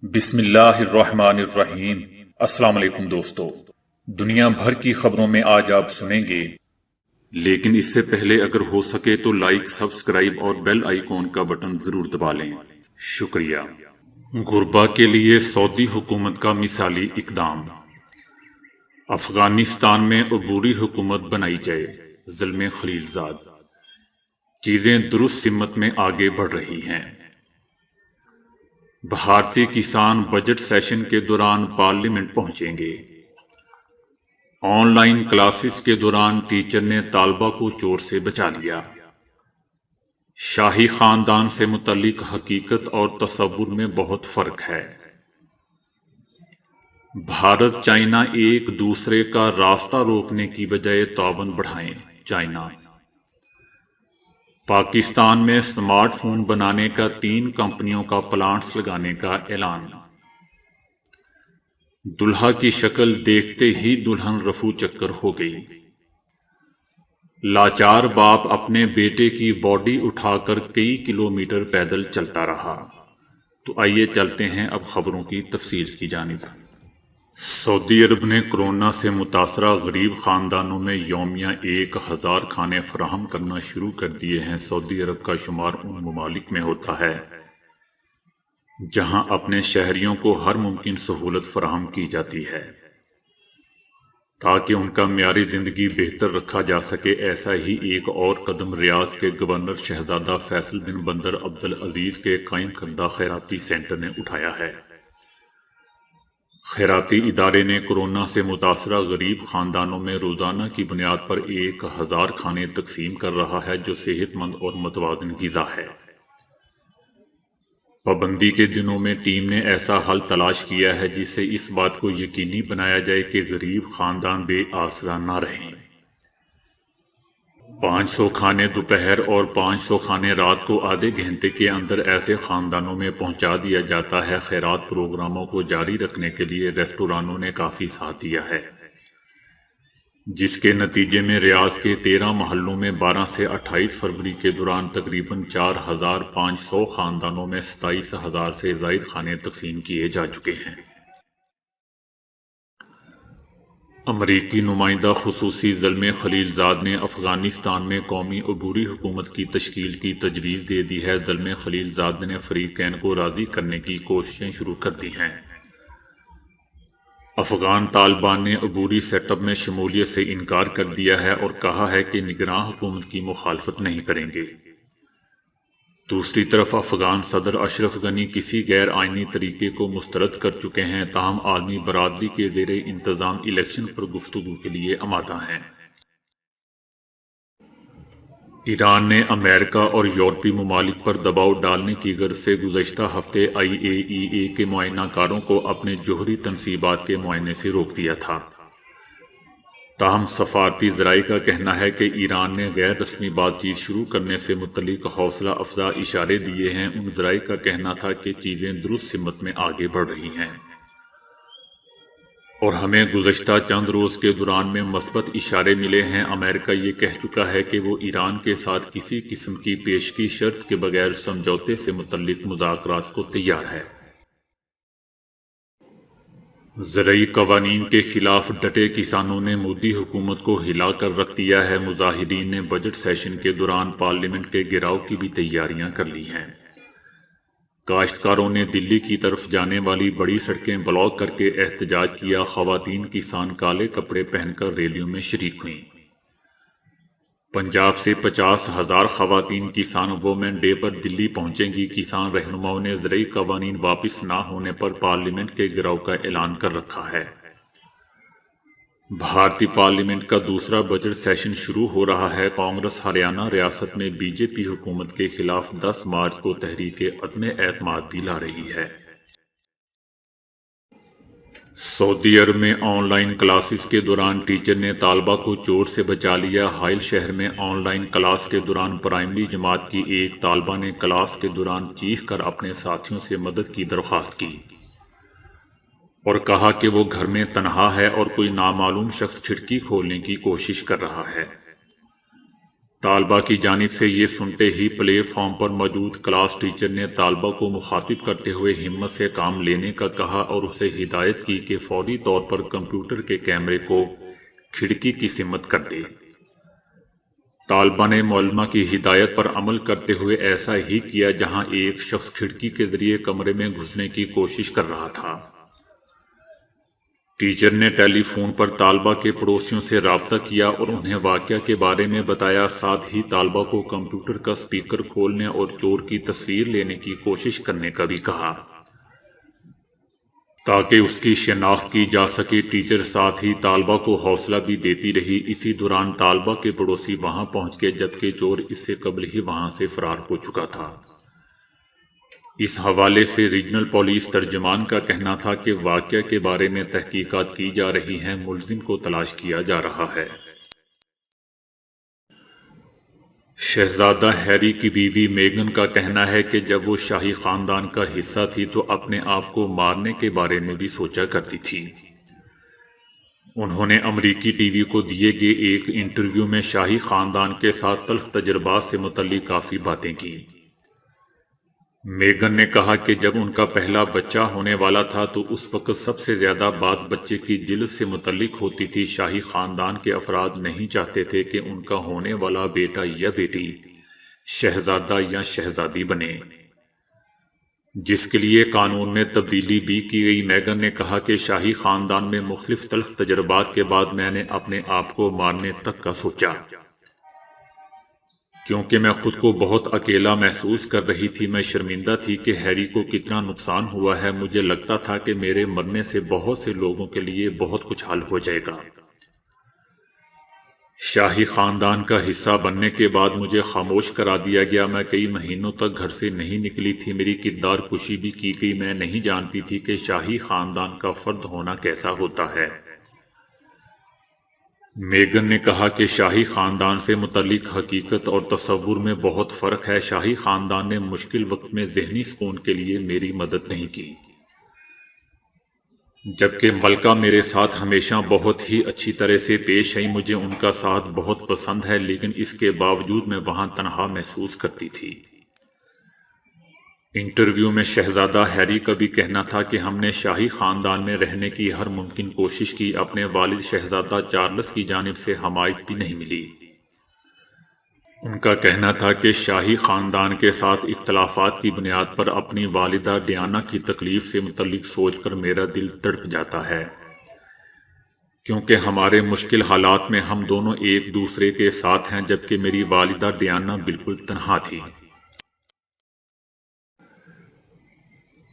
بسم اللہ الرحمن الرحیم۔ السلام علیکم دوستو، دنیا بھر کی خبروں میں آج آپ سنیں گے، لیکن اس سے پہلے اگر ہو سکے تو لائک، سبسکرائب اور بیل آئیکن کا بٹن ضرور دبا لیں۔ شکریہ۔ غربا کے لیے سعودی حکومت کا مثالی اقدام۔ افغانستان میں عبوری حکومت بنائی جائے، زلمے خلیل زاد۔ چیزیں درست سمت میں آگے بڑھ رہی ہیں۔ بھارتی کسان بجٹ سیشن کے دوران پارلیمنٹ پہنچیں گے۔ آن لائن کلاسز کے دوران ٹیچر نے طالبہ کو چور سے بچا لیا۔ شاہی خاندان سے متعلق حقیقت اور تصور میں بہت فرق ہے۔ بھارت چائنا ایک دوسرے کا راستہ روکنے کی بجائے تعاون بڑھائیں، چائنا۔ پاکستان میں سمارٹ فون بنانے کا 3 کمپنیوں کا پلانٹس لگانے کا اعلان۔ دلہا کی شکل دیکھتے ہی دلہن رفو چکر ہو گئی۔ لاچار باپ اپنے بیٹے کی باڈی اٹھا کر کئی کلومیٹر پیدل چلتا رہا۔ تو آئیے چلتے ہیں اب خبروں کی تفصیل کی جانب۔ سعودی عرب نے کورونا سے متاثرہ غریب خاندانوں میں یومیہ 1000 کھانے فراہم کرنا شروع کر دیے ہیں۔ سعودی عرب کا شمار ان ممالک میں ہوتا ہے جہاں اپنے شہریوں کو ہر ممکن سہولت فراہم کی جاتی ہے تاکہ ان کا معیار زندگی بہتر رکھا جا سکے۔ ایسا ہی ایک اور قدم ریاض کے گورنر شہزادہ فیصل بن بندر عبدالعزیز کے قائم کردہ خیراتی سینٹر نے اٹھایا ہے۔ خیراتی ادارے نے کورونا سے متاثرہ غریب خاندانوں میں روزانہ کی بنیاد پر 1000 کھانے تقسیم کر رہا ہے جو صحت مند اور متوازن غذا ہے۔ پابندی کے دنوں میں ٹیم نے ایسا حل تلاش کیا ہے جس سے اس بات کو یقینی بنایا جائے کہ غریب خاندان بے آسرا نہ رہیں۔ 500 کھانے دوپہر اور 500 کھانے رات کو آدھے گھنٹے کے اندر ایسے خاندانوں میں پہنچا دیا جاتا ہے۔ خیرات پروگراموں کو جاری رکھنے کے لیے ریسٹورانوں نے کافی ساتھ دیا ہے، جس کے نتیجے میں ریاض کے 13 محلوں میں 12 سے 28 فروری کے دوران تقریباً 4500 خاندانوں میں 27000 سے زائد کھانے تقسیم کیے جا چکے ہیں۔ امریکی نمائندہ خصوصی زلمے خلیل زاد نے افغانستان میں قومی عبوری حکومت کی تشکیل کی تجویز دے دی ہے۔ زلمے خلیل زاد نے فریقین کو راضی کرنے کی کوششیں شروع کر دی ہیں۔ افغان طالبان نے عبوری سیٹ اپ میں شمولیت سے انکار کر دیا ہے اور کہا ہے کہ نگراں حکومت کی مخالفت نہیں کریں گے۔ دوسری طرف افغان صدر اشرف غنی کسی غیر آئینی طریقے کو مسترد کر چکے ہیں، تاہم عالمی برادری کے زیر انتظام الیکشن پر گفتگو کے لیے آمادہ ہیں۔ ایران نے امریکہ اور یورپی ممالک پر دباؤ ڈالنے کی غرض سے گزشتہ ہفتے IAEA کے معائنہ کاروں کو اپنے جوہری تنصیبات کے معائنے سے روک دیا تھا۔ تاہم سفارتی ذرائع کا کہنا ہے کہ ایران نے غیر رسمی بات چیت شروع کرنے سے متعلق حوصلہ افزا اشارے دیے ہیں۔ ان ذرائع کا کہنا تھا کہ چیزیں درست سمت میں آگے بڑھ رہی ہیں اور ہمیں گزشتہ چند روز کے دوران میں مثبت اشارے ملے ہیں۔ امریکہ یہ کہہ چکا ہے کہ وہ ایران کے ساتھ کسی قسم کی پیشگی شرط کے بغیر سمجھوتے سے متعلق مذاکرات کو تیار ہے۔ زرعی قوانین کے خلاف ڈٹے کسانوں نے مودی حکومت کو ہلا کر رکھ دیا ہے۔ مظاہرین نے بجٹ سیشن کے دوران پارلیمنٹ کے گھیراؤ کی بھی تیاریاں کر لی ہیں۔ کاشتکاروں نے دلی کی طرف جانے والی بڑی سڑکیں بلاک کر کے احتجاج کیا۔ خواتین کسان کالے کپڑے پہن کر ریلیوں میں شریک ہوئیں۔ پنجاب سے 50,000 خواتین کسان وومن ڈے پر دلی پہنچیں گی۔ کسان رہنماؤں نے زرعی قوانین واپس نہ ہونے پر پارلیمنٹ کے گھیراؤ کا اعلان کر رکھا ہے۔ بھارتی پارلیمنٹ کا دوسرا بجٹ سیشن شروع ہو رہا ہے۔ کانگریس ہریانہ ریاست میں BJP حکومت کے خلاف 10 مارچ کو تحریک عدم اعتماد بھی لا رہی ہے۔ سعودی عرب میں آن لائن کلاسز کے دوران ٹیچر نے طالبہ کو چور سے بچا لیا۔ حائل شہر میں آن لائن کلاس کے دوران پرائمری جماعت کی ایک طالبہ نے کلاس کے دوران چیخ کر اپنے ساتھیوں سے مدد کی درخواست کی اور کہا کہ وہ گھر میں تنہا ہے اور کوئی نامعلوم شخص کھڑکی کھولنے کی کوشش کر رہا ہے۔ طالبہ کی جانب سے یہ سنتے ہی پلیٹ فارم پر موجود کلاس ٹیچر نے طالبہ کو مخاطب کرتے ہوئے ہمت سے کام لینے کا کہا اور اسے ہدایت کی کہ فوری طور پر کمپیوٹر کے کیمرے کو کھڑکی کی سمت کر دے۔ طالبہ نے معلمہ کی ہدایت پر عمل کرتے ہوئے ایسا ہی کیا، جہاں ایک شخص کھڑکی کے ذریعے کمرے میں گھسنے کی کوشش کر رہا تھا۔ ٹیچر نے ٹیلی فون پر طالبہ کے پڑوسیوں سے رابطہ کیا اور انہیں واقعہ کے بارے میں بتایا، ساتھ ہی طالبہ کو کمپیوٹر کا اسپیکر کھولنے اور چور کی تصویر لینے کی کوشش کرنے کا بھی کہا تاکہ اس کی شناخت کی جا سکے۔ ٹیچر ساتھ ہی طالبہ کو حوصلہ بھی دیتی رہی۔ اسی دوران طالبہ کے پڑوسی وہاں پہنچ گئے، جبکہ چور اس سے قبل ہی وہاں سے فرار ہو چکا تھا۔ اس حوالے سے ریجنل پولیس ترجمان کا کہنا تھا کہ واقعہ کے بارے میں تحقیقات کی جا رہی ہیں، ملزم کو تلاش کیا جا رہا ہے۔ شہزادہ ہیری کی بیوی میگن کا کہنا ہے کہ جب وہ شاہی خاندان کا حصہ تھی تو اپنے آپ کو مارنے کے بارے میں بھی سوچا کرتی تھی۔ انہوں نے امریکی ٹی وی کو دیے گئے ایک انٹرویو میں شاہی خاندان کے ساتھ تلخ تجربات سے متعلق کافی باتیں کی۔ میگن نے کہا کہ جب ان کا پہلا بچہ ہونے والا تھا تو اس وقت سب سے زیادہ بات بچے کی جلد سے متعلق ہوتی تھی۔ شاہی خاندان کے افراد نہیں چاہتے تھے کہ ان کا ہونے والا بیٹا یا بیٹی شہزادہ یا شہزادی بنے، جس کے لیے قانون میں تبدیلی بھی کی گئی۔ میگن نے کہا کہ شاہی خاندان میں مختلف تلخ تجربات کے بعد میں نے اپنے آپ کو مارنے تک کا سوچا، کیونکہ میں خود کو بہت اکیلا محسوس کر رہی تھی۔ میں شرمندہ تھی کہ ہیری کو کتنا نقصان ہوا ہے۔ مجھے لگتا تھا کہ میرے مرنے سے بہت سے لوگوں کے لیے بہت کچھ حل ہو جائے گا۔ شاہی خاندان کا حصہ بننے کے بعد مجھے خاموش کرا دیا گیا۔ میں کئی مہینوں تک گھر سے نہیں نکلی تھی۔ میری کردار کشی بھی کی گئی۔ میں نہیں جانتی تھی کہ شاہی خاندان کا فرد ہونا کیسا ہوتا ہے۔ میگن نے کہا کہ شاہی خاندان سے متعلق حقیقت اور تصور میں بہت فرق ہے۔ شاہی خاندان نے مشکل وقت میں ذہنی سکون کے لیے میری مدد نہیں کی، جبکہ ملکہ میرے ساتھ ہمیشہ بہت ہی اچھی طرح سے پیش آئی۔ مجھے ان کا ساتھ بہت پسند ہے، لیکن اس کے باوجود میں وہاں تنہا محسوس کرتی تھی۔ انٹرویو میں شہزادہ ہیری کا بھی کہنا تھا کہ ہم نے شاہی خاندان میں رہنے کی ہر ممکن کوشش کی۔ اپنے والد شہزادہ چارلس کی جانب سے حمایت بھی نہیں ملی۔ ان کا کہنا تھا کہ شاہی خاندان کے ساتھ اختلافات کی بنیاد پر اپنی والدہ ڈیانا کی تکلیف سے متعلق سوچ کر میرا دل تڑپ جاتا ہے، کیونکہ ہمارے مشکل حالات میں ہم دونوں ایک دوسرے کے ساتھ ہیں، جبکہ میری والدہ ڈیانا بالکل تنہا تھی۔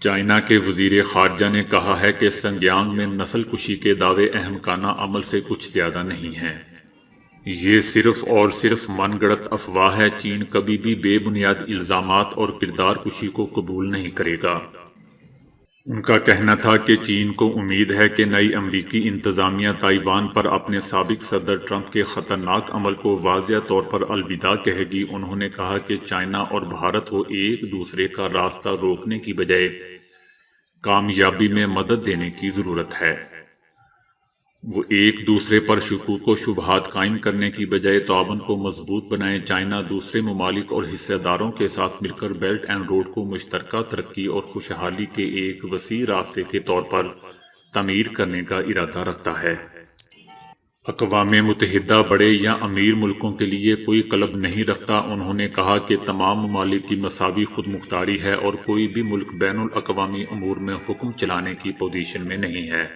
چائنا کے وزیر خارجہ نے کہا ہے کہ سنگیانگ میں نسل کشی کے دعوے احمقانہ عمل سے کچھ زیادہ نہیں ہیں۔ یہ صرف اور صرف من گڑت افواہ ہے۔ چین کبھی بھی بے بنیاد الزامات اور کردار کشی کو قبول نہیں کرے گا۔ ان کا کہنا تھا کہ چین کو امید ہے کہ نئی امریکی انتظامیہ تائیوان پر اپنے سابق صدر ٹرمپ کے خطرناک عمل کو واضح طور پر الوداع کہے گی۔ انہوں نے کہا کہ چائنا اور بھارت کو ایک دوسرے کا راستہ روکنے کی بجائے کامیابی میں مدد دینے کی ضرورت ہے۔ وہ ایک دوسرے پر شکوک و شبہات قائم کرنے کی بجائے تعاون کو مضبوط بنائیں۔ چائنا دوسرے ممالک اور حصہ داروں کے ساتھ مل کر بیلٹ اینڈ روڈ کو مشترکہ ترقی اور خوشحالی کے ایک وسیع راستے کے طور پر تعمیر کرنے کا ارادہ رکھتا ہے۔ اقوام متحدہ بڑے یا امیر ملکوں کے لیے کوئی قلب نہیں رکھتا۔ انہوں نے کہا کہ تمام ممالک کی مساوی خود مختاری ہے اور کوئی بھی ملک بین الاقوامی امور میں حکم چلانے کی پوزیشن میں نہیں ہے۔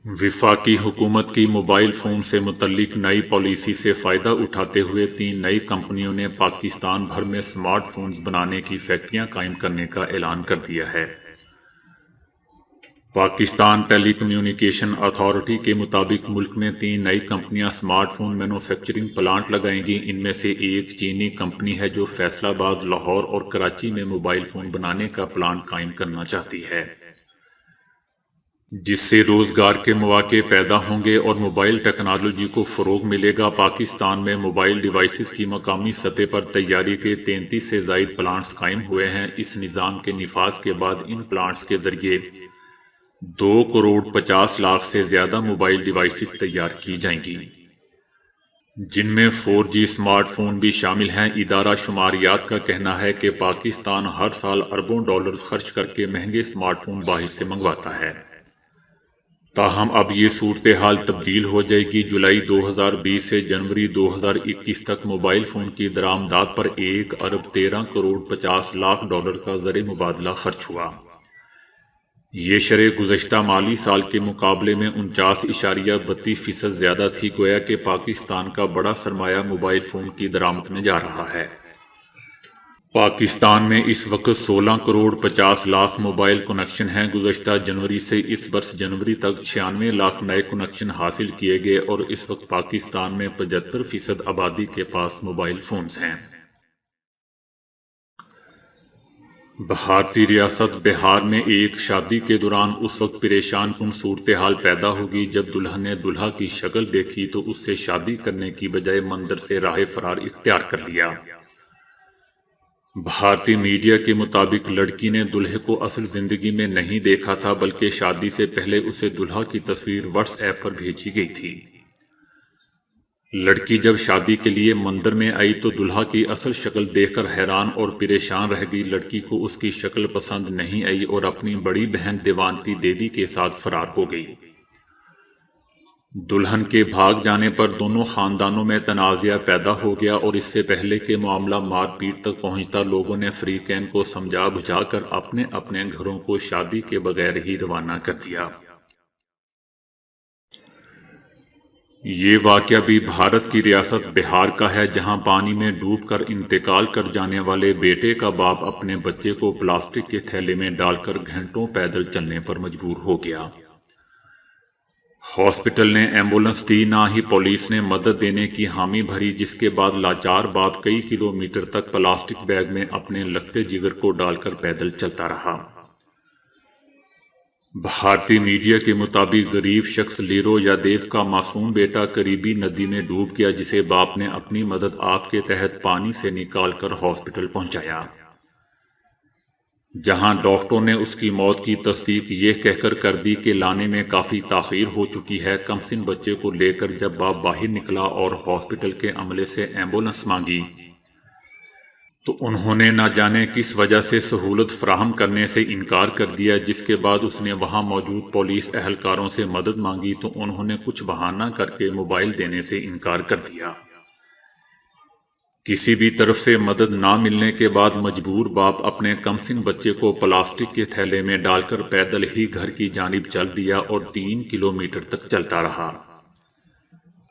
وفاقی حکومت کی موبائل فون سے متعلق نئی پالیسی سے فائدہ اٹھاتے ہوئے 3 نئی کمپنیوں نے پاکستان بھر میں سمارٹ فونز بنانے کی فیکٹریاں قائم کرنے کا اعلان کر دیا ہے۔ پاکستان ٹیلی کمیونیکیشن اتھارٹی کے مطابق ملک میں 3 نئی کمپنیاں سمارٹ فون مینوفیکچرنگ پلانٹ لگائیں گی۔ ان میں سے ایک چینی کمپنی ہے جو فیصل آباد، لاہور اور کراچی میں موبائل فون بنانے کا پلانٹ قائم کرنا چاہتی ہے، جس سے روزگار کے مواقع پیدا ہوں گے اور موبائل ٹیکنالوجی کو فروغ ملے گا۔ پاکستان میں موبائل ڈیوائسز کی مقامی سطح پر تیاری کے 33 سے زائد پلانٹس قائم ہوئے ہیں۔ اس نظام کے نفاذ کے بعد ان پلانٹس کے ذریعے 2.50 کروڑ سے زیادہ موبائل ڈیوائسز تیار کی جائیں گی۔ جن میں 4G اسمارٹ فون بھی شامل ہیں۔ ادارہ شماریات کا کہنا ہے کہ پاکستان ہر سال اربوں ڈالرز خرچ کر کے مہنگے اسمارٹ فون باہر سے منگواتا ہے۔ تاہم اب یہ صورتحال تبدیل ہو جائے گی۔ جولائی 2020 سے جنوری 2021 تک موبائل فون کی درآمدات پر 1 ارب 13 کروڑ 50 لاکھ ڈالر کا زر مبادلہ خرچ ہوا۔ یہ شرح گزشتہ مالی سال کے مقابلے میں 49.32% زیادہ تھی۔ گویا کہ پاکستان کا بڑا سرمایہ موبائل فون کی درآمد میں جا رہا ہے۔ پاکستان میں اس وقت 16 کروڑ 50 لاکھ موبائل کنکشن ہیں۔ گزشتہ جنوری سے اس برس جنوری تک 96 لاکھ نئے کنکشن حاصل کیے گئے اور اس وقت پاکستان میں 75% آبادی کے پاس موبائل فونز ہیں۔ بھارتی ریاست بہار میں ایک شادی کے دوران اس وقت پریشان کن صورتحال پیدا ہوگی جب دلہن نے دولہا کی شکل دیکھی تو اس سے شادی کرنے کی بجائے مندر سے راہ فرار اختیار کر لیا۔ بھارتی میڈیا کے مطابق لڑکی نے دلہے کو اصل زندگی میں نہیں دیکھا تھا بلکہ شادی سے پہلے اسے دلہا کی تصویر واٹس ایپ پر بھیجی گئی تھی۔ لڑکی جب شادی کے لیے مندر میں آئی تو دلہا کی اصل شکل دیکھ کر حیران اور پریشان رہ گئی۔ لڑکی کو اس کی شکل پسند نہیں آئی اور اپنی بڑی بہن دیوانتی دیوی کے ساتھ فرار ہو گئی۔ دلہن کے بھاگ جانے پر دونوں خاندانوں میں تنازعہ پیدا ہو گیا اور اس سے پہلے کہ معاملہ مار پیٹ تک پہنچتا لوگوں نے فریقین کو سمجھا بجھا کر اپنے اپنے گھروں کو شادی کے بغیر ہی روانہ کر دیا۔ یہ واقعہ بھی بھارت کی ریاست بہار کا ہے جہاں پانی میں ڈوب کر انتقال کر جانے والے بیٹے کا باپ اپنے بچے کو پلاسٹک کے تھیلے میں ڈال کر گھنٹوں پیدل چلنے پر مجبور ہو گیا۔ ہاسپٹل نے ایمبولنس دی، نہ ہی پولیس نے مدد دینے کی حامی بھری، جس کے بعد لاچار باپ کئی کلومیٹر تک پلاسٹک بیگ میں اپنے لگتے جگر کو ڈال کر پیدل چلتا رہا۔ بھارتی میڈیا کے مطابق غریب شخص لیرو یادیو کا معصوم بیٹا قریبی ندی میں ڈوب گیا جسے باپ نے اپنی مدد آپ کے تحت پانی سے نکال کر ہاسپٹل پہنچایا، جہاں ڈاکٹروں نے اس کی موت کی تصدیق یہ کہہ کر دی کہ لانے میں کافی تاخیر ہو چکی ہے۔ کمسن بچے کو لے کر جب باپ باہر نکلا اور ہاسپٹل کے عملے سے ایمبولنس مانگی تو انہوں نے نہ جانے کس وجہ سے سہولت فراہم کرنے سے انکار کر دیا، جس کے بعد اس نے وہاں موجود پولیس اہلکاروں سے مدد مانگی تو انہوں نے کچھ بہانہ کر کے موبائل دینے سے انکار کر دیا۔ کسی بھی طرف سے مدد نہ ملنے کے بعد مجبور باپ اپنے کمسن بچے کو پلاسٹک کے تھیلے میں ڈال کر پیدل ہی گھر کی جانب چل دیا اور 3 کلومیٹر تک چلتا رہا۔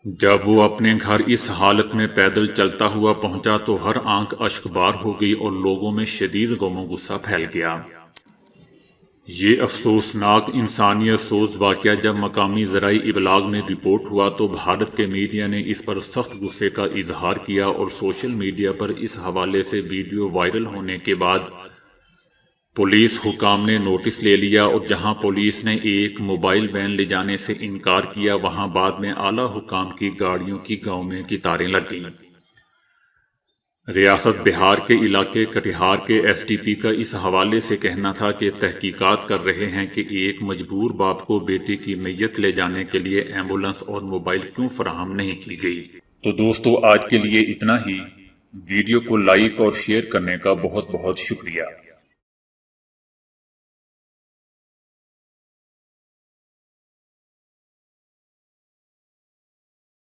جب وہ اپنے گھر اس حالت میں پیدل چلتا ہوا پہنچا تو ہر آنکھ اشک بار ہو گئی اور لوگوں میں شدید غم و غصہ پھیل گیا۔ یہ افسوسناک انسانیت سوز واقعہ جب مقامی ذرائع ابلاغ میں رپورٹ ہوا تو بھارت کے میڈیا نے اس پر سخت غصے کا اظہار کیا اور سوشل میڈیا پر اس حوالے سے ویڈیو وائرل ہونے کے بعد پولیس حکام نے نوٹس لے لیا اور جہاں پولیس نے ایک موبائل وین لے جانے سے انکار کیا وہاں بعد میں اعلیٰ حکام کی گاڑیوں کی گاؤں میں قطاریں لگ گئیں۔ ریاست بہار کے علاقے کٹیہار کے ایس ڈی پی کا اس حوالے سے کہنا تھا کہ تحقیقات کر رہے ہیں کہ ایک مجبور باپ کو بیٹی کی میت لے جانے کے لیے ایمبولنس اور موبائل کیوں فراہم نہیں کی گئی۔ تو دوستو آج کے لیے اتنا ہی۔ ویڈیو کو لائک اور شیئر کرنے کا بہت بہت شکریہ۔